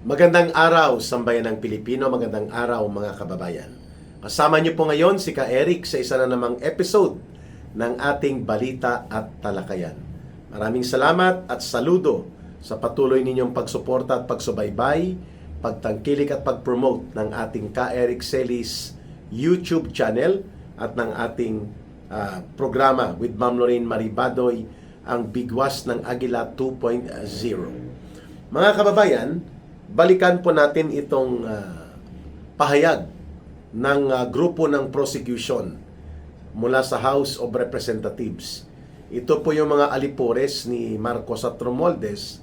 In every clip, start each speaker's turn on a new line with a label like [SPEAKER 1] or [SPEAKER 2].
[SPEAKER 1] Magandang araw, sambayan ng Pilipino. Magandang araw, mga kababayan. Kasama niyo po ngayon si Ka Eric sa isa na namang episode ng ating Balita at Talakayan. Maraming salamat at saludo sa patuloy ninyong pagsuporta at pagsubaybay, pagtangkilik at pag-promote ng ating Ka Eric Celis YouTube channel at ng ating programa with Ma'am Lorraine Maribadoy, ang Bigwas ng Agila 2.0. Mga kababayan, balikan po natin itong pahayag ng grupo ng prosecution mula sa House of Representatives. Ito po yung mga alipores ni Marcos at Romualdez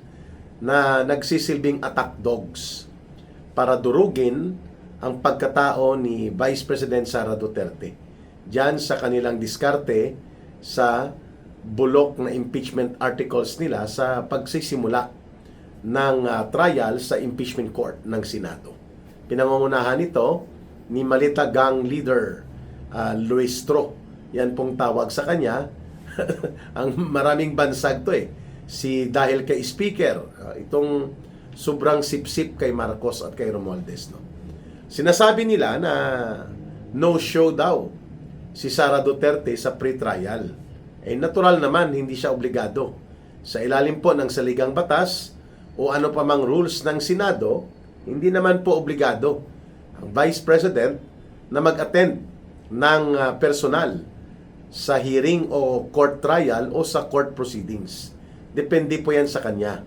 [SPEAKER 1] na nagsisilbing attack dogs para durugin ang pagkatao ni Vice President Sara Duterte diyan sa kanilang diskarte sa bulok na impeachment articles nila sa pagsisimula ng trial sa impeachment court ng Senado. Pinangungunahan ito ni Malita Gang leader Luis Tro. Yan pong tawag sa kanya. Ang maraming bansag to dahil kay Speaker, itong sobrang sip-sip kay Marcos at kay Romualdez. No? Sinasabi nila na no show daw si Sara Duterte sa pre-trial. Natural naman, hindi siya obligado. Sa ilalim po ng saligang batas, o ano pa mang rules ng Senado, hindi naman po obligado ang Vice President na mag-attend ng personal sa hearing o court trial o sa court proceedings. Depende po yan sa kanya.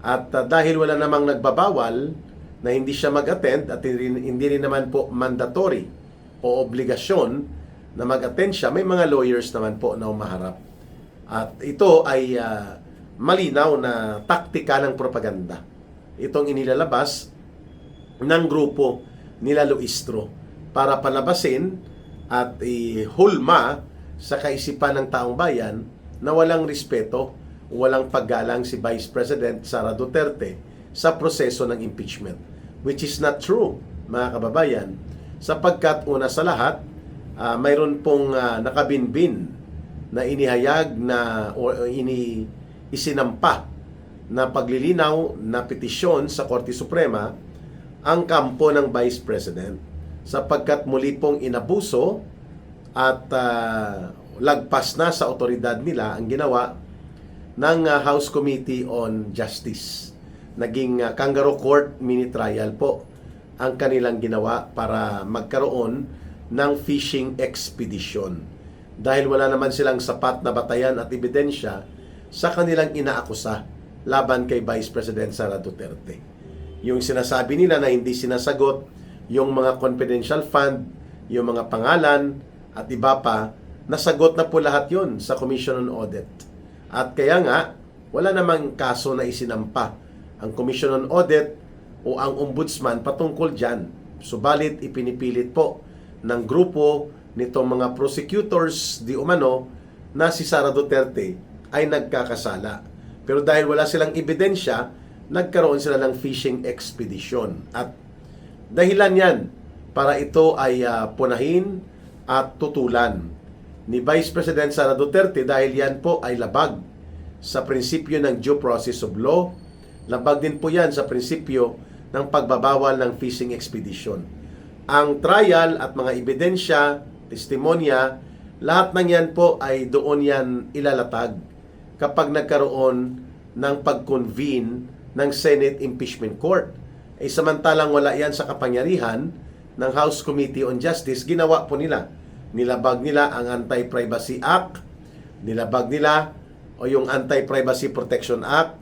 [SPEAKER 1] At dahil wala namang nagbabawal na hindi siya mag-attend at hindi rin naman po mandatory o obligasyon na mag-attend siya, may mga lawyers naman po na umaharap. At ito ay malinaw na taktika ng propaganda. Itong inilalabas ng grupo nila Luistro para palabasin at ihulma sa kaisipan ng taong bayan na walang respeto, walang paggalang si Vice President Sara Duterte sa proseso ng impeachment. Which is not true, mga kababayan, sapagkat una sa lahat, mayroon pong nakabinbin na inihayag na isinampa na paglilinaw na petisyon sa Korte Suprema ang kampo ng Vice President sapagkat muli pong inabuso at lagpas na sa otoridad nila ang ginawa ng House Committee on Justice. Naging kangaroo court mini trial po ang kanilang ginawa para magkaroon ng fishing expedition. Dahil wala naman silang sapat na batayan at ebidensya sa kanilang inaakusa laban kay Vice President Sara Duterte. Yung sinasabi nila na hindi sinasagot yung mga confidential fund, yung mga pangalan at iba pa, nasagot na po lahat yon sa Commission on Audit. At kaya nga, wala namang kaso na isinampa ang Commission on Audit o ang Ombudsman patungkol dyan. Subalit ipinipilit po ng grupo nitong mga prosecutors di umano na si Sara Duterte ay nagkakasala. Pero dahil wala silang ebidensya, nagkaroon sila ng fishing expedition. At dahilan yan para ito ay punahin at tutulan ni Vice President Sara Duterte dahil yan po ay labag sa prinsipyo ng due process of law. Labag din po yan sa prinsipyo ng pagbabawal ng fishing expedition. Ang trial at mga ebidensya, testimonya, lahat ng yan po ay doon yan ilalatag kapag nagkaroon ng pag-convene ng Senate Impeachment Court. Samantalang wala yan sa kapangyarihan ng House Committee on Justice, ginawa po nila. Nilabag nila ang Anti-Privacy Act, nilabag nila o yung Anti-Privacy Protection Act,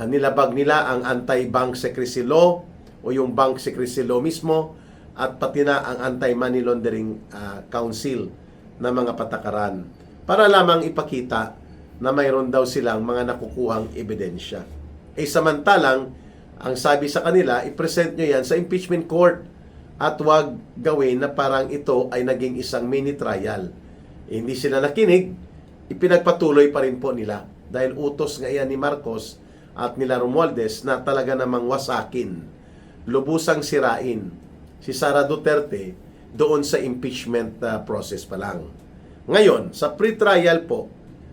[SPEAKER 1] nilabag nila ang Anti-Bank Secrecy Law o yung Bank Secrecy Law mismo, at pati na ang Anti-Money Laundering Council na mga patakaran para lamang ipakita na mayroon daw silang mga nakukuhang ebidensya. Samantalang, ang sabi sa kanila, i-present nyo yan sa impeachment court at wag gawin na parang ito ay naging isang mini trial. Hindi sila nakinig, ipinagpatuloy pa rin po nila dahil utos nga yan ni Marcos at nila Romualdez na talaga namang wasakin, lubusang sirain si Sara Duterte doon sa impeachment process pa lang. Ngayon, sa pre-trial po,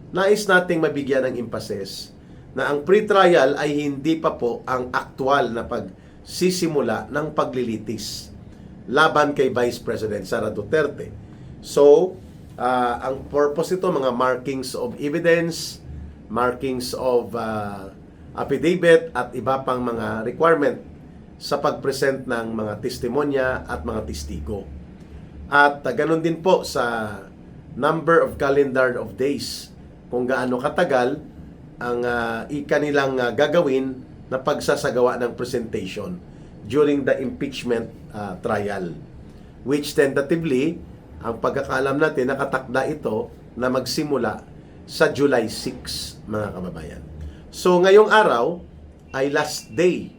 [SPEAKER 1] nais nating mabigyan ng emphasis na ang pre-trial ay hindi pa po ang aktual na sisimula ng paglilitis laban kay Vice President Sara Duterte. So, ang purpose ito, mga markings of evidence, markings of affidavit at iba pang mga requirement sa pag-present ng mga testimonya at mga testigo. At ganun din po sa number of calendar of days, kung gaano katagal ang ikanilang gagawin na pagsasagawa ng presentation during the impeachment trial, which tentatively, ang pagkakaalam natin, nakatakda ito na magsimula sa July 6, mga kababayan. So, ngayong araw ay last day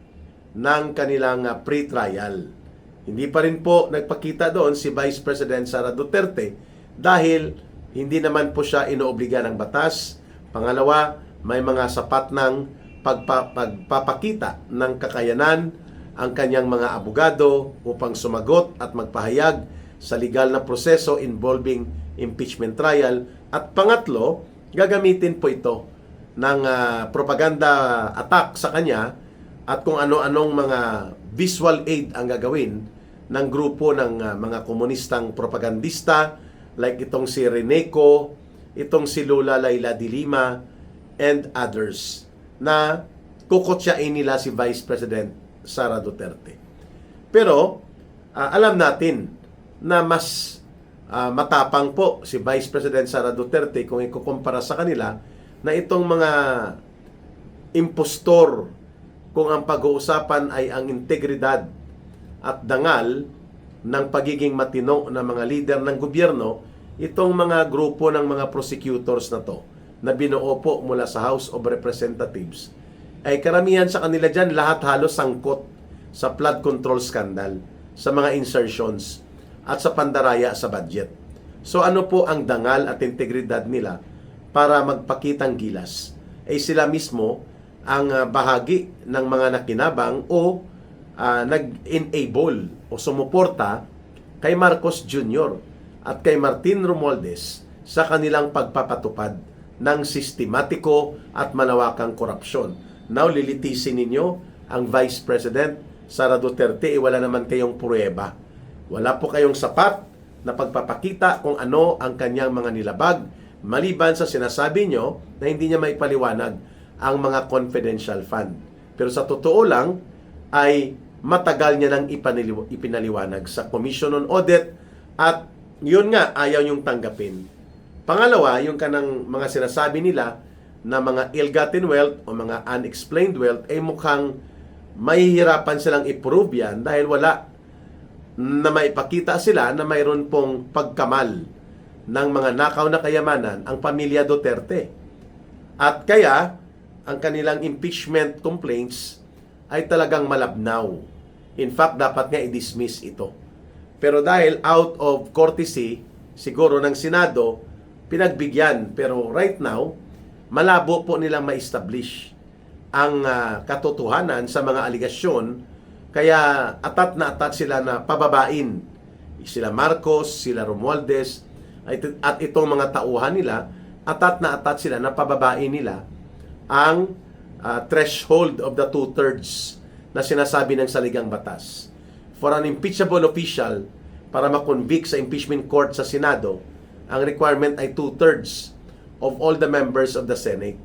[SPEAKER 1] ng kanilang pre-trial. Hindi pa rin po nagpakita doon si Vice President Sara Duterte dahil hindi naman po siya inoobliga ng batas. Pangalawa, may mga sapat ng pagpapakita ng kakayanan ang kanyang mga abogado upang sumagot at magpahayag sa legal na proseso involving impeachment trial. At pangatlo, gagamitin po ito ng propaganda attack sa kanya at kung ano-anong mga visual aid ang gagawin ng grupo ng mga komunistang propagandista like itong si Reneco, itong si Lola Laila de Lima, and others na kukutsain nila si Vice President Sara Duterte. Pero alam natin na mas matapang po si Vice President Sara Duterte kung ikukumpara sa kanila na itong mga impostor, kung ang pag-uusapan ay ang integridad at dangal ng pagiging matino ng mga lider ng gobyerno, itong mga grupo ng mga prosecutors na to na binuo po mula sa House of Representatives, ay karamihan sa kanila dyan, lahat halos sangkot sa flood control scandal, sa mga insertions, at sa pandaraya sa budget. So ano po ang dangal at integridad nila para magpakitang gilas? Sila mismo ang bahagi ng mga nakinabang o nag-enable o sumuporta kay Marcos Jr. at kay Martin Romualdez sa kanilang pagpapatupad ng sistematiko at malawakang korupsyon. Now, lilitisin ninyo ang Vice President Sara Duterte, wala naman kayong pruweba. Wala po kayong sapat na pagpapakita kung ano ang kanyang mga nilabag, maliban sa sinasabi nyo na hindi niya maipaliwanag ang mga confidential fund. Pero sa totoo lang, ay matagal niya nang ipinaliwanag sa Commission on Audit at yun nga, ayaw yung tanggapin. Pangalawa, yung kanang mga sinasabi nila na mga ill-gotten wealth o mga unexplained wealth ay mukhang mahihirapan silang i-prove yan dahil wala na maipakita sila na mayroon pong pagkamal ng mga nakaw na kayamanan ang pamilya Duterte. At kaya, ang kanilang impeachment complaints ay talagang malabnaw. In fact, dapat nga i-dismiss ito. Pero dahil out of courtesy, siguro ng Senado, pinagbigyan. Pero right now, malabo po nilang ma-establish ang katotohanan sa mga aligasyon. Kaya atat na atat sila na pababain. Sila Marcos, sila Romualdez, at itong mga tauhan nila, atat na atat sila na pababain nila ang threshold of the 2/3 na sinasabi ng saligang batas. For an impeachable official, para makonvict sa impeachment court sa Senado, ang requirement ay 2/3 of all the members of the Senate.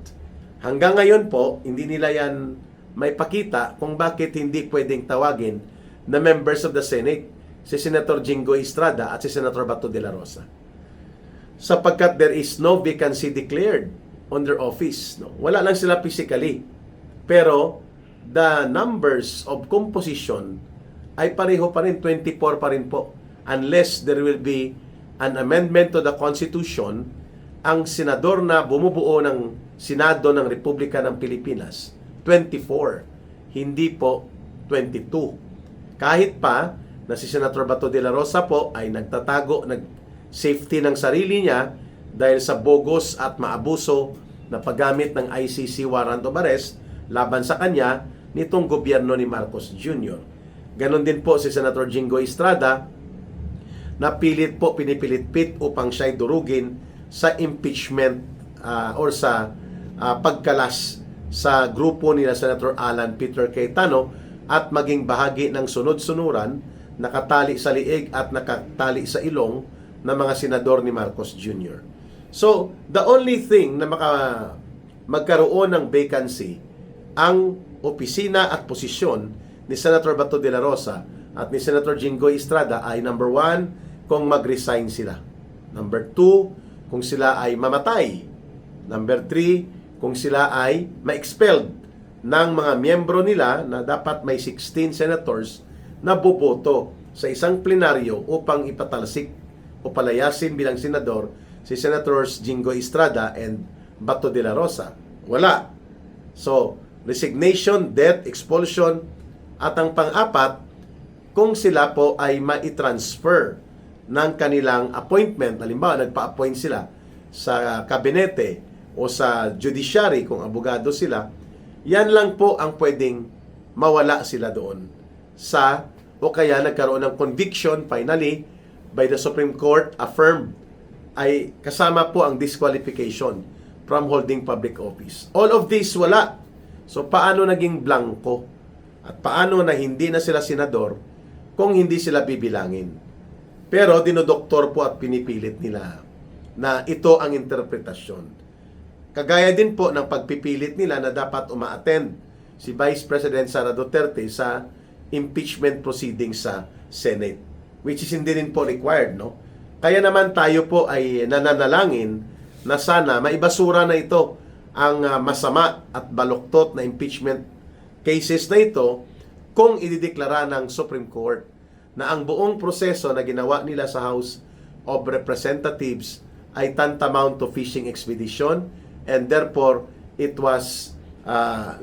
[SPEAKER 1] Hanggang ngayon po, hindi nila yan may pakita kung bakit hindi pwedeng tawagin na members of the Senate si Senator Jingo Estrada at si Senator Bato de la Rosa. Sapagkat there is no vacancy declared on their office. No? Wala lang sila physically. Pero the numbers of composition ay pareho pa rin, 24 pa rin po. Unless there will be an amendment to the Constitution, ang senador na bumubuo ng Senado ng Republika ng Pilipinas, 24, hindi po 22. Kahit pa na si Senator Bato de la Rosa po ay nagtatago, nag-safety ng sarili niya dahil sa bogus at maabuso na paggamit ng ICC warrant of arrest laban sa kanya nitong gobyerno ni Marcos Jr. Ganon din po si Senator Jingo Estrada na pinipilit-pit upang siya'y durugin sa impeachment or sa pagkalas sa grupo nila Senator Alan Peter Cayetano at maging bahagi ng sunod-sunuran, nakatali sa liig at nakatali sa ilong ng mga senador ni Marcos Jr. So, the only thing na magkaroon ng vacancy ang opisina at posisyon ni Senator Bato de la Rosa at ni Senator Jinggoy Estrada ay number 1, kung mag-resign sila. Number 2, kung sila ay mamatay. Number 3, kung sila ay ma-expelled ng mga miyembro nila na dapat may 16 senators na boboto sa isang plenaryo upang ipatalsik o palayasin bilang senador si Senators Jinggoy Estrada and Bato de la Rosa. Wala. So, resignation, death, expulsion, at ang pang-apat, kung sila po ay mai-transfer ng kanilang appointment, halimbawa nagpa-appoint sila sa kabinete o sa judiciary kung abogado sila, yan lang po ang pwedeng mawala sila doon sa, o kaya nagkaroon ng conviction finally by the Supreme Court affirmed, ay kasama po ang disqualification from holding public office. All of this wala. So paano naging blanco? At paano na hindi na sila senador kung hindi sila bibilangin? Pero dinodoktor po at pinipilit nila na ito ang interpretasyon. Kagaya din po ng pagpipilit nila na dapat uma-attend si Vice President Sara Duterte sa impeachment proceedings sa Senate, which is hindi rin po required, no? Kaya naman tayo po ay nananalangin na sana maibasura na ito ang masama at baluktot na impeachment cases na ito kung idideklara ng Supreme Court na ang buong proseso na ginawa nila sa House of Representatives ay tantamount to fishing expedition and therefore it was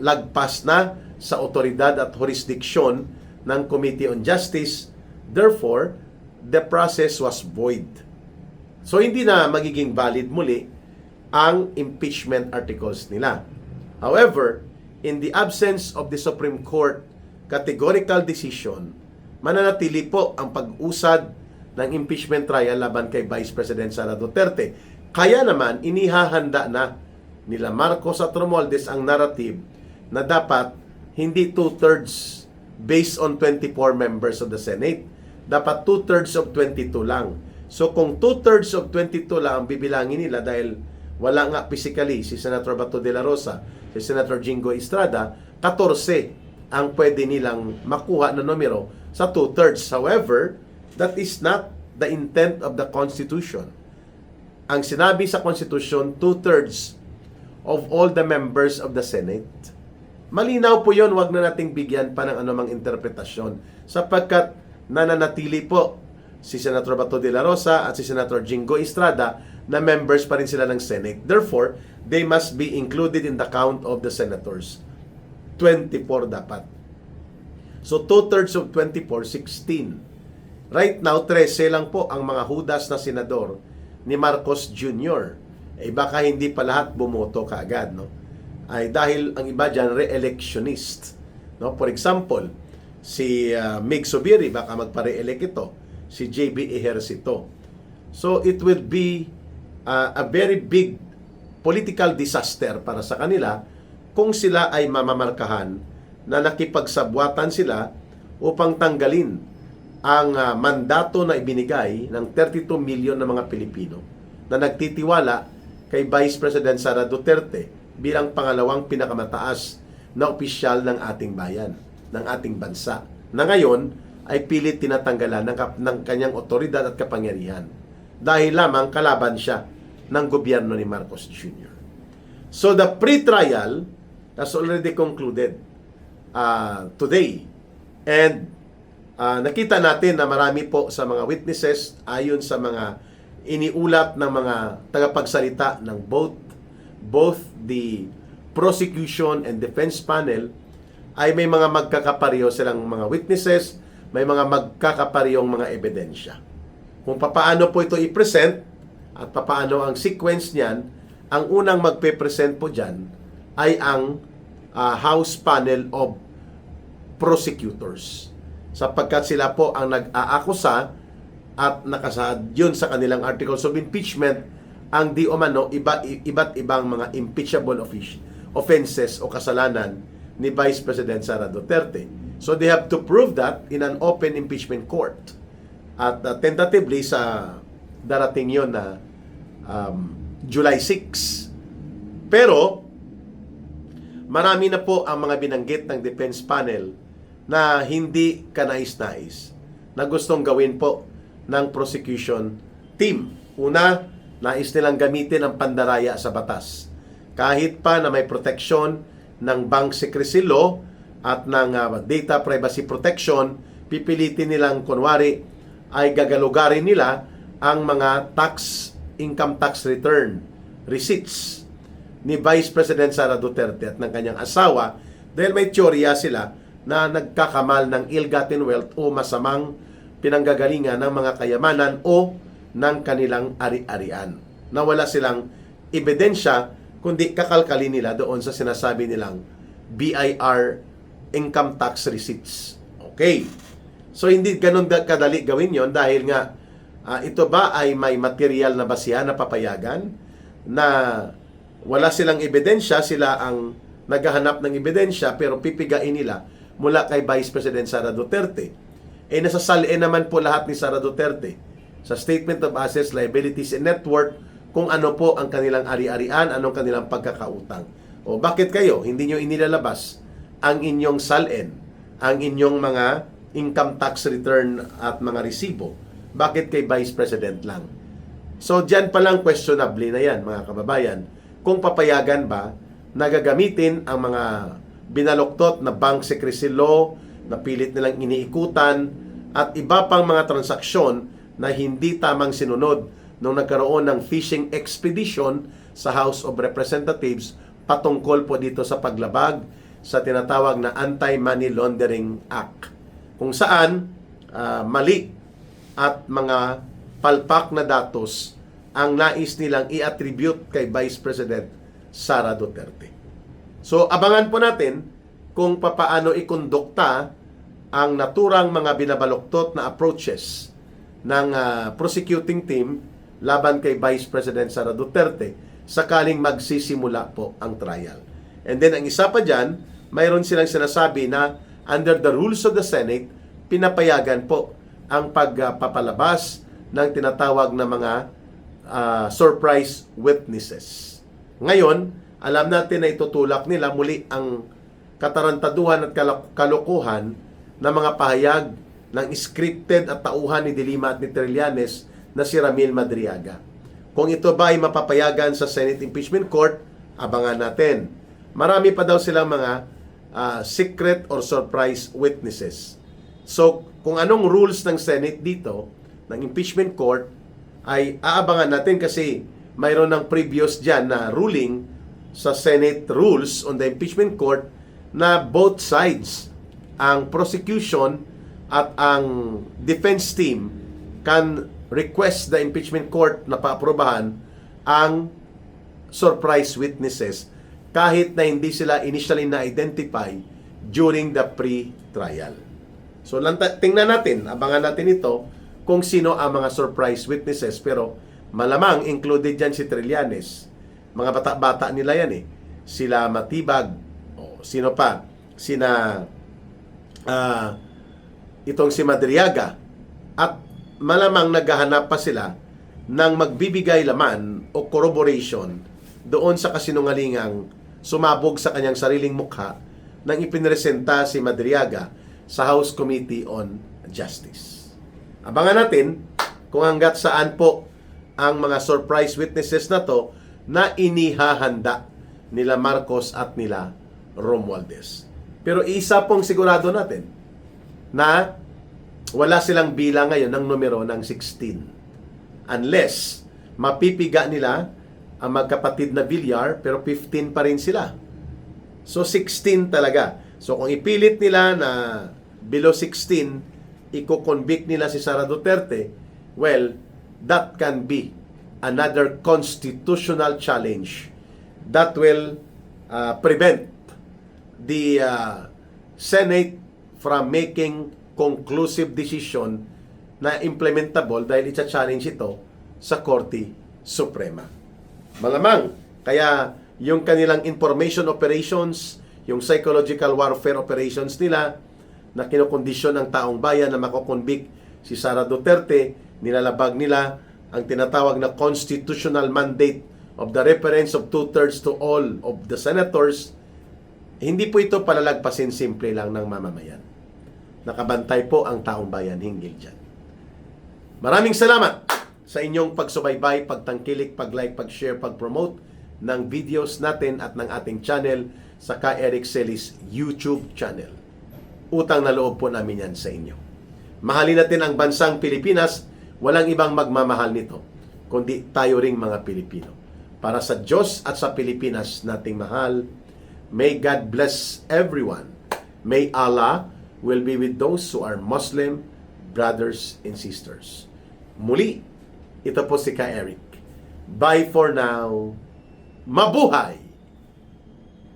[SPEAKER 1] lagpas na sa otoridad at jurisdiction ng Committee on Justice. Therefore, the process was void. So, hindi na magiging valid muli ang impeachment articles nila. However, in the absence of the Supreme Court categorical decision, mananatili po ang pag-usad ng impeachment trial laban kay Vice President Sara Duterte. Kaya naman, inihahanda na nila Marcos at Romualdez ang narrative na dapat hindi 2/3 based on 24 members of the Senate. Dapat 2/3 of 22 lang. So kung 2/3 of 22 lang ang bibilangin nila dahil wala nga physically si Senator Bato de la Rosa, si Senator Jinggoy Estrada, 14 ang pwede nilang makuha na numero sa 2/3. However, that is not the intent of the Constitution. Ang sinabi sa Constitution, 2/3 of all the members of the Senate. Malinaw po yun, wag na nating bigyan pa ng anumang interpretasyon sapagkat nananatili po si Senator Bato de la Rosa at si Senator Jinggoy Estrada na members pa rin sila ng Senate. Therefore, they must be included in the count of the senators. 24 dapat. So, 2/3 of 24, 16. Right now, 13 lang po ang mga hudas na senador ni Marcos Jr. Baka hindi pa lahat bumoto kaagad, no? Ay dahil ang iba dyan, re-electionist. No? For example, si Mig Zubiri, baka magpa-re-elect ito. Si JB Ejercito. So, it will be a very big political disaster para sa kanila kung sila ay mamamarkahan na nakipagsabwatan sila upang tanggalin ang mandato na ibinigay ng 32 million na mga Pilipino na nagtitiwala kay Vice President Sara Duterte bilang pangalawang pinakamataas na opisyal ng ating bayan, ng ating bansa, na ngayon ay pilit tinatanggalan ng kanyang otoridad at kapangyarihan dahil lamang kalaban siya ng gobyerno ni Marcos Jr. So the pre-trial has already concluded today. And nakita natin na marami po sa mga witnesses ayon sa mga iniulat ng mga tagapagsalita ng both the prosecution and defense panel ay may mga magkakapareho silang mga witnesses, may mga magkakaparehong mga ebidensya. Kung papaano po ito i-present at papaano ang sequence niyan, ang unang magpe-present po dyan ay ang House Panel of Prosecutors. Sapagkat sila po ang nag-aakusa at nakasaad yun sa kanilang articles of impeachment ang di umano iba't ibang mga impeachable offenses o kasalanan ni Vice President Sara Duterte. So they have to prove that in an open impeachment court. At tentatively sa darating yon na July 6. Pero marami na po ang mga binanggit ng defense panel na hindi kanais-nais na gustong gawin po ng prosecution team. Una, nais nilang gamitin ang pandaraya sa batas. Kahit pa na may protection ng bank secrecy law at ng data privacy protection, pipilitin nilang kunwari ay gagalugarin nila ang mga income tax return receipts ni Vice President Sara Duterte at ng kanyang asawa dahil may teorya sila na nagkakamal ng ill-gotten wealth o masamang pinanggagalingan ng mga kayamanan o ng kanilang ari-arian. Na wala silang ebidensya kundi kakalkalin nila doon sa sinasabi nilang BIR income tax receipts. Okay. So hindi ganun kadali gawin yon dahil nga ito ba ay may material na basihan na papayagan na wala silang ebidensya, sila ang naghahanap ng ebidensya pero pipigain nila mula kay Vice President Sara Duterte. Nasasalin naman po lahat ni Sara Duterte sa Statement of Assets, Liabilities, and Net Worth kung ano po ang kanilang ari-arian, anong kanilang pagkakautang. O bakit kayo hindi nyo inilalabas ang inyong salin, ang inyong mga income tax return at mga resibo? Bakit kay Vice President lang? So, dyan palang questionably na yan, mga kababayan, kung papayagan ba na gagamitin ang mga binaluktot na bank secrecy law na pilit nilang iniikutan at iba pang mga transaksyon na hindi tamang sinunod nung nagkaroon ng fishing expedition sa House of Representatives patungkol po dito sa paglabag sa tinatawag na Anti-Money Laundering Act, kung saan mali at mga palpak na datos ang nais nilang i-attribute kay Vice President Sara Duterte. So abangan po natin kung papaano ikondukta ang naturang mga binabaluktot na approaches ng prosecuting team laban kay Vice President Sara Duterte sakaling magsisimula po ang trial. And then ang isa pa dyan, mayroon silang sinasabi na under the rules of the Senate, pinapayagan po ang pagpapalabas ng tinatawag na mga surprise witnesses. Ngayon, alam natin na itutulak nila muli ang katarantaduhan at kalokohan na mga pahayag ng scripted at tauhan ni Dilima at ni Trillanes na si Ramil Madriaga. Kung ito ba ay mapapayagan sa Senate Impeachment Court, abangan natin. Marami pa daw silang mga secret or surprise witnesses. So, kung anong rules ng Senate dito, ng Impeachment Court, ay aabangan natin kasi mayroon ng previous dyan na ruling sa Senate Rules on the Impeachment Court na both sides, ang prosecution at ang defense team, can request the Impeachment Court na paaprubahan ang surprise witnesses kahit na hindi sila initially na-identify during the pre-trial. So, tingnan natin, abangan natin ito kung sino ang mga surprise witnesses. Pero malamang included dyan si Trillanes. Mga bata-bata nila yan eh. Sila Matibag. O, sino pa? Itong si Madriaga. At malamang naghahanap pa sila ng magbibigay laman o corroboration doon sa kasinungalingang sumabog sa kanyang sariling mukha nang ipinresenta si Madriaga sa House Committee on Justice. Abangan natin kung hanggat saan po ang mga surprise witnesses na to na inihahanda nila Marcos at nila Romualdez. Pero isa pong sigurado natin na wala silang bilang ngayon ng numero ng 16. Unless mapipiga nila ang magkapatid na Villar pero 15 pa rin sila. So 16 talaga. So kung ipilit nila na below 16, i-convict nila si Sara Duterte, well, that can be another constitutional challenge that will prevent the Senate from making conclusive decision na implementable dahil i-challenge ito sa Korte Suprema. Malamang, kaya yung kanilang information operations, yung psychological warfare operations nila, na kinokondisyon ang taong bayan na makokonvict si Sara Duterte, nilalabag nila ang tinatawag na constitutional mandate of the reference of 2/3 to all of the senators. Hindi po ito palalagpasin simple lang ng mamamayan. Nakabantay po ang taong bayan hinggil dyan. Maraming salamat sa inyong pagsubaybay, pagtangkilik, pag-like, pag-share, pag-promote ng videos natin at ng ating channel sa Ka Eric Celis YouTube channel. Utang na loob po namin yan sa inyo. Mahalin natin ang bansang Pilipinas, walang ibang magmamahal nito, kundi tayo ring mga Pilipino. Para sa Diyos at sa Pilipinas nating mahal, may God bless everyone. May Allah will be with those who are Muslim brothers and sisters. Muli, ito po si Ka Eric. Bye for now. Mabuhay!